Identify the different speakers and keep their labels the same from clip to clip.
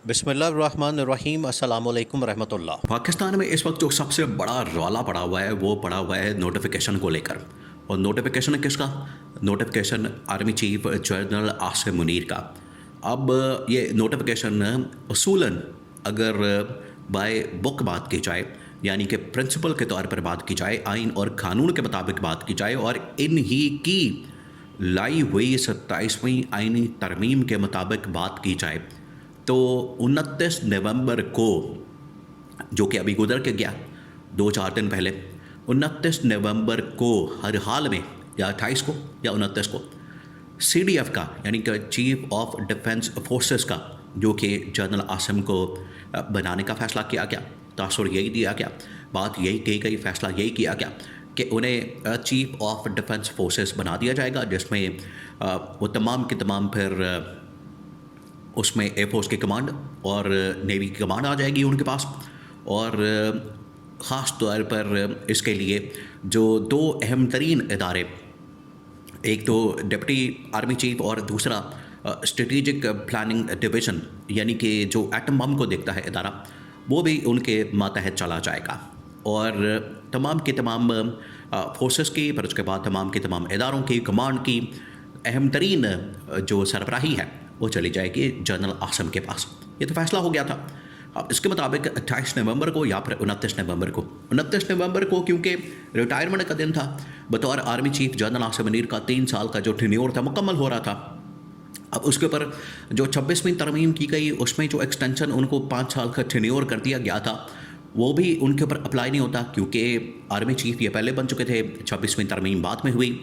Speaker 1: بسم اللہ الرحمن الرحیم، السلام علیکم ورحمۃ اللہ۔
Speaker 2: پاکستان میں اس وقت جو سب سے بڑا رولا پڑا ہوا ہے وہ پڑا ہوا ہے نوٹیفیکیشن کو لے کر. اور نوٹیفیکیشن کس کا؟ Notification army chief general Asim Munir کا. اب یہ نوٹیفیکیشن اصولاً اگر بائی بک بات کی جائے، یعنی کہ پرنسپل کے طور پر بات کی جائے، آئین اور قانون کے مطابق بات کی جائے اور ان ہی کی لائی ہوئی 27ویں آئینی ترمیم کے مطابق بات کی جائے، تو 29 نومبر کو، جو کہ ابھی گزر کے گیا 2-4 دن پہلے، 29 نومبر کو ہر حال میں، یا 28 کو یا 29 کو، سی ڈی ایف کا یعنی کہ چیف آف ڈیفنس فورسز کا، جو کہ جنرل عاصم کو بنانے کا فیصلہ کیا گیا، تاثر یہی دیا گیا، بات یہی کہی گئی، فیصلہ یہی کیا گیا کہ انہیں چیف آف ڈیفنس فورسز بنا دیا جائے گا، جس میں وہ تمام کے تمام پھر اس میں ایئر فورس کی کمانڈ اور نیوی کی کمانڈ آ جائے گی ان کے پاس. اور خاص طور پر اس کے لیے جو 2 اہم ترین ادارے، ایک تو ڈپٹی آرمی چیف اور دوسرا اسٹریٹجک پلاننگ ڈویژن، یعنی کہ جو ایٹم بم کو دیکھتا ہے ادارہ، وہ بھی ان کے ماتحت چلا جائے گا. اور تمام کے تمام فورسز کی، پھر اس کے بعد تمام کے تمام اداروں کی کمانڈ کی اہم ترین جو سربراہی ہے وہ چلی جائے گی جنرل عاصم کے پاس. یہ تو فیصلہ ہو گیا تھا. اب اس کے مطابق 28 نومبر کو یا پھر 29 نومبر کو، 29 نومبر کو کیونکہ ریٹائرمنٹ کا دن تھا بطور army chief general Asim Munir کا، 3 سال کا جو ٹینیور تھا مکمل ہو رہا تھا. اب اس کے اوپر جو 26ویں ترمیم کی گئی، اس میں جو ایکسٹینشن ان کو 5 سال کا ٹینیور کر دیا گیا تھا، وہ بھی ان کے اوپر اپلائی نہیں ہوتا، کیونکہ آرمی چیف یہ پہلے بن چکے تھے، 26ویں ترمیم بعد میں ہوئی.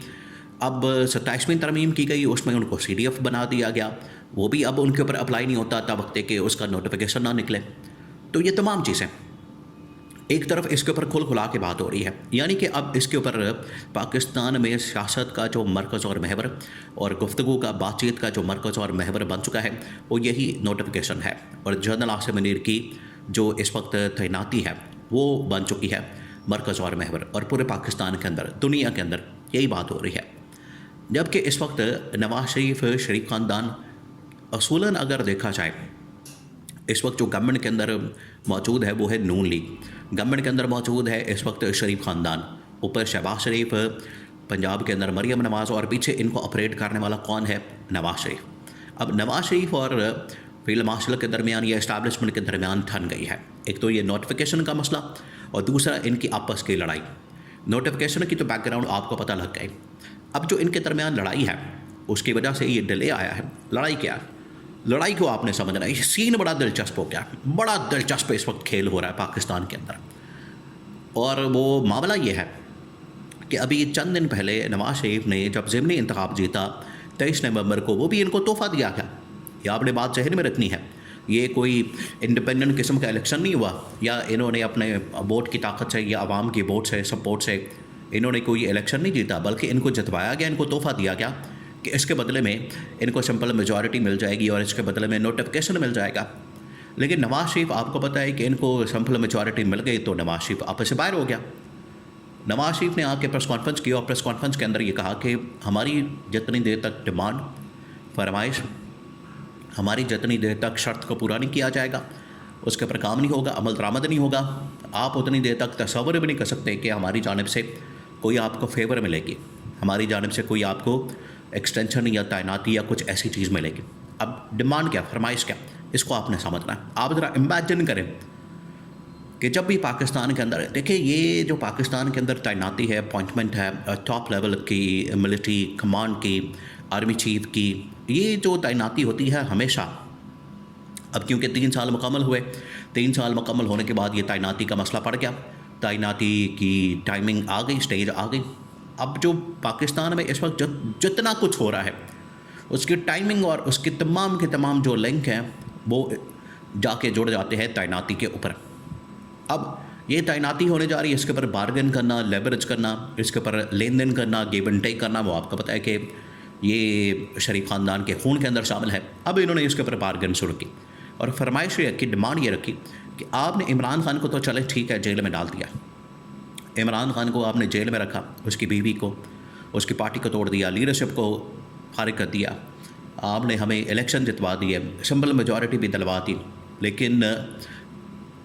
Speaker 2: اب 27ویں ترمیم کی گئی، اس میں ان کو سی ڈی ایف بنا دیا گیا، وہ بھی اب ان کے اوپر اپلائی نہیں ہوتا تا وقت کہ اس کا نوٹیفیکیشن نہ نکلے. تو یہ تمام چیزیں ایک طرف اس کے اوپر کھل کھلا کے بات ہو رہی ہے، یعنی کہ اب اس کے اوپر پاکستان میں سیاست کا جو مرکز اور محور اور گفتگو کا، بات چیت کا جو مرکز اور محور بن چکا ہے وہ یہی نوٹیفیکیشن ہے. اور جنرل عاصم منیر کی جو اس وقت تعیناتی ہے وہ بن چکی ہے مرکز اور محور، اور پورے پاکستان کے اندر، دنیا کے اندر یہی بات ہو رہی ہے. جبکہ اس وقت نواز شریف خاندان اصولاً اگر دیکھا جائے، اس وقت جو گورنمنٹ کے اندر موجود ہے وہ ہے نون لیگ. گورنمنٹ کے اندر موجود ہے اس وقت شریف خاندان، اوپر شہباز شریف، پنجاب کے اندر مریم نواز، اور پیچھے ان کو آپریٹ کرنے والا کون ہے؟ نواز شریف. اب نواز شریف اور فیلڈ مارشل کے درمیان یا اسٹیبلشمنٹ کے درمیان ٹھن گئی ہے. ایک تو یہ نوٹیفیکیشن کا مسئلہ اور دوسرا ان کی آپس کی لڑائی. نوٹیفیکیشن کی تو بیک گراؤنڈ آپ کو پتہ لگ گئی. اب جو ان کے درمیان لڑائی ہے اس کی وجہ سے یہ ڈیلے آیا ہے. لڑائی کیا ہے؟ لڑائی کو آپ نے سمجھنا ہے. یہ سین بڑا دلچسپ ہو گیا، بڑا دلچسپ اس وقت کھیل ہو رہا ہے پاکستان کے اندر. اور وہ معاملہ یہ ہے کہ ابھی چند دن پہلے نواز شریف نے جب ضمنی انتخاب جیتا 23 نومبر کو، وہ بھی ان کو تحفہ دیا گیا. یہ آپ نے بات ذہن میں رکھنی ہے. یہ کوئی انڈیپینڈنٹ قسم کا الیکشن نہیں ہوا، یا انہوں نے اپنے ووٹ کی طاقت سے یا عوام کی ووٹ سے، سپورٹ سے انہوں نے کوئی الیکشن نہیں جیتا، بلکہ ان کو جتوایا گیا، ان کو تحفہ دیا گیا کہ اس کے بدلے میں ان کو سمپل میجورٹی مل جائے گی اور اس کے بدلے میں نوٹیفیکیشن مل جائے گا. لیکن نواز شریف، آپ کو پتہ ہے کہ ان کو سمپل میجورٹی مل گئی تو نواز شریف آپس سے باہر ہو گیا. نواز شریف نے آ کے پریس کانفرنس کی اور پریس کانفرنس کے اندر یہ کہا کہ ہماری جتنی دیر تک ڈیمانڈ، فرمائش، ہماری جتنی دیر تک شرط کو پورا نہیں کیا جائے گا، اس کے اوپر کام نہیں ہوگا، عمل درآمد نہیں ہوگا، آپ اتنی دیر تک تصور بھی نہیں کر سکتے کہ ہماری جانب سے کوئی آپ کو فیور ملے گی، ہماری جانب سے کوئی آپ کو ایکسٹینشن یا تعیناتی یا کچھ ایسی چیز ملے گی. اب ڈیمانڈ کیا، فرمائش کیا، اس کو آپ نے سمجھنا ہے. آپ ذرا امیجن کریں کہ جب بھی پاکستان کے اندر، دیکھیں یہ جو پاکستان کے اندر تعیناتی ہے، اپوائنٹمنٹ ہے ٹاپ لیول کی، ملٹری کمانڈ کی، آرمی چیف کی، یہ جو تعیناتی ہوتی ہے ہمیشہ، اب کیونکہ 3 سال مکمل ہوئے، 3 سال مکمل ہونے کے بعد یہ تعیناتی کا مسئلہ پڑ گیا، تعیناتی کی ٹائمنگ آ گئی، سٹیج آ گئی. اب جو پاکستان میں اس وقت جتنا کچھ ہو رہا ہے اس کی ٹائمنگ اور اس کے تمام جو لنک ہیں وہ جا کے جڑ جاتے ہیں تعیناتی کے اوپر. اب یہ تعیناتی ہونے جا رہی ہے، اس کے اوپر بارگن کرنا، لیوریج کرنا، اس کے اوپر لین دین کرنا، گیو اینڈ ٹیک کرنا، وہ آپ کو پتہ ہے کہ یہ شریف خاندان کے خون کے اندر شامل ہے. اب انہوں نے اس کے اوپر بارگن شروع کی اور فرمائش یہ رکھی، ڈیمانڈ یہ رکھی کہ آپ نے عمران خان کو تو چلے ٹھیک ہے جیل میں ڈال دیا، عمران خان کو آپ نے جیل میں رکھا، اس کی بیوی کو، اس کی پارٹی کو توڑ دیا، لیڈرشپ کو فارغ کر دیا، آپ نے ہمیں الیکشن جتوا دیے، سمپل میجورٹی بھی دلوا دی، لیکن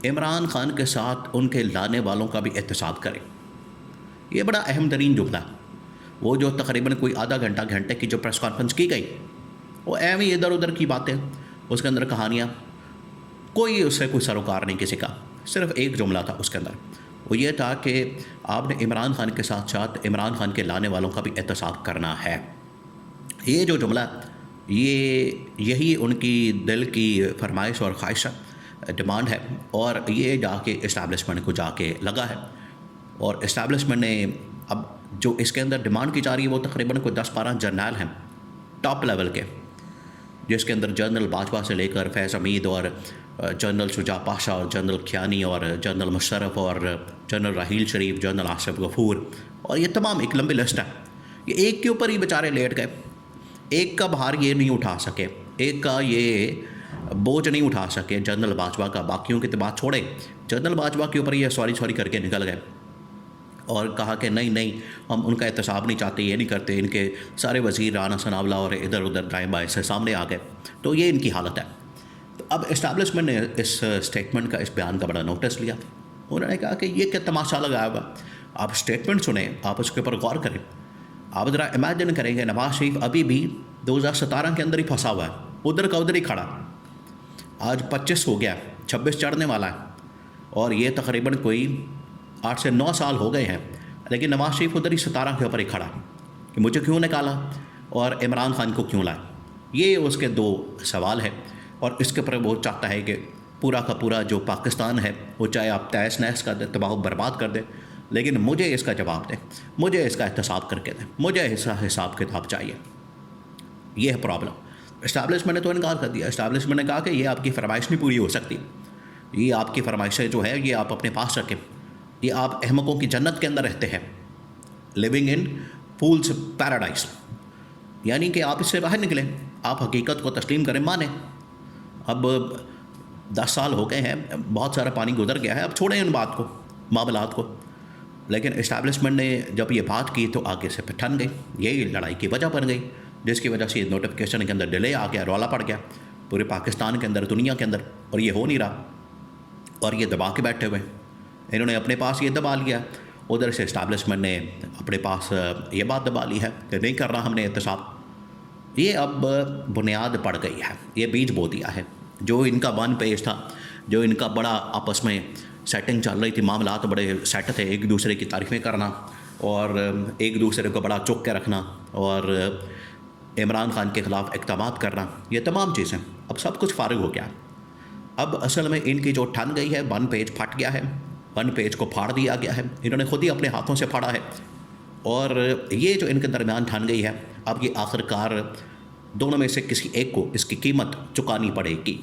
Speaker 2: عمران خان کے ساتھ ان کے لانے والوں کا بھی احتساب کریں. یہ بڑا اہم ترین جملہ. وہ جو تقریباً کوئی آدھا گھنٹے کی جو پریس کانفرنس کی گئی وہ اہم ہی ادھر ادھر کی باتیں, اس کے اندر کہانیاں, کوئی اس سے کوئی سروکار نہیں کسی کا. صرف ایک جملہ تھا اس کے اندر, وہ یہ تھا کہ آپ نے عمران خان کے ساتھ ساتھ عمران خان کے لانے والوں کا بھی احتساب کرنا ہے. یہ جو جملہ, یہی ان کی دل کی فرمائش اور خواہش ڈیمانڈ ہے, اور یہ جا کے اسٹیبلشمنٹ کو جا کے لگا ہے. اور اسٹیبلشمنٹ نے اب جو اس کے اندر ڈیمانڈ کی جا رہی ہے وہ تقریباً کوئی 10-12 جرنیل ہیں ٹاپ لیول کے, جس کے اندر جنرل باجوہ سے لے کر فیض حمید اور جنرل شجاع پاشا اور جنرل کھیانی اور جنرل مشرف اور جنرل راحیل شریف, جنرل آصف غفور, اور یہ تمام ایک لمبی لسٹ ہے. یہ ایک کے اوپر ہی بیچارے لیٹ گئے, ایک کا بھار یہ نہیں اٹھا سکے, ایک کا یہ بوجھ نہیں اٹھا سکے جنرل باجوہ کا. باقیوں کی تو بات چھوڑے, جنرل باجوہ کے اوپر یہ سوری کر کے نکل گئے اور کہا کہ نہیں ہم ان کا احتساب نہیں چاہتے, یہ نہیں کرتے. ان کے سارے وزیر رانا ثناءاللہ اور ادھر ادھر دائیں بائیں سے سامنے آ گئے. تو یہ ان کی حالت ہے. تو اب اسٹیبلشمنٹ نے اس اسٹیٹمنٹ کا, اس بیان کا بڑا نوٹس لیا. انہوں نے کہا کہ یہ کیا تماشا لگایا ہوا, آپ اسٹیٹمنٹ سنیں, آپ اس کے اوپر غور کریں. آپ ذرا امیجن کریں گے نواز شریف ابھی بھی 2017 کے اندر ہی پھنسا ہوا ہے, ادھر کا ادھر ہی کھڑا. آج 25 ہو گیا, 26 چڑھنے والا ہے, اور یہ تقریباً کوئی 8 سے 9 سال ہو گئے ہیں. لیکن نواز شریف ادھر ہی 17 کے اوپر ہی کھڑا کہ مجھے کیوں نکالا اور عمران خان کو کیوں لایا. یہ اس کے 2 سوال ہے, اور اس کے اوپر وہ چاہتا ہے کہ پورا کا پورا جو پاکستان ہے وہ چاہے آپ تیس نیس کا تباہ و برباد کر دیں, لیکن مجھے اس کا جواب دیں, مجھے اس کا احتساب کر کے دیں, مجھے اس حساب کتاب چاہیے. یہ ہے پرابلم. اسٹیبلشمنٹ نے تو انکار کر دیا. اسٹیبلشمنٹ نے کہا کہ یہ آپ کی فرمائش نہیں پوری ہو سکتی, یہ آپ کی فرمائشیں جو ہے یہ آپ اپنے پاس رکھیں, یہ آپ احمقوں کی جنت کے اندر رہتے ہیں, لیونگ ان فولس پیراڈائز. یعنی کہ آپ اس سے باہر نکلیں, آپ حقیقت کو تسلیم کریں, مانیں. اب 10 سال ہو گئے ہیں, بہت سارا پانی گزر گیا ہے, اب چھوڑیں ان بات کو, معاملات کو. لیکن اسٹیبلشمنٹ نے جب یہ بات کی تو آگے سے پھر ٹھن گئی. یہی لڑائی کی وجہ بن گئی, جس کی وجہ سے یہ نوٹیفکیشن کے اندر ڈیلے آ گیا, رولا پڑ گیا پورے پاکستان کے اندر, دنیا کے اندر, اور یہ ہو نہیں رہا. اور یہ دبا کے بیٹھے ہوئے, انہوں نے اپنے پاس یہ دبا لیا, ادھر سے اسٹیبلشمنٹ نے اپنے پاس یہ بات دبا لی ہے کہ نہیں کر رہا ہم نے احتساب. یہ اب بنیاد پڑ گئی ہے, یہ بیج بو دیا ہے. جو ان کا 1 پیج تھا, جو ان کا بڑا آپس میں سیٹنگ چل رہی تھی, معاملات بڑے سیٹ تھے, ایک دوسرے کی تعریفیں کرنا اور ایک دوسرے کو بڑا چک کے رکھنا اور عمران خان کے خلاف اقدامات کرنا, یہ تمام چیزیں اب سب کچھ فارغ ہو گیا. اب اصل میں ان کی جو ٹھن گئی ہے, 1 پیج پھٹ گیا ہے, 1 پیج کو پھاڑ دیا گیا ہے, انہوں نے خود ہی اپنے ہاتھوں سے پھاڑا ہے. اور یہ جو ان کے درمیان ٹھن گئی ہے, اب یہ آخر کار دونوں میں سے کسی ایک کو اس کی قیمت چکانی پڑے گی.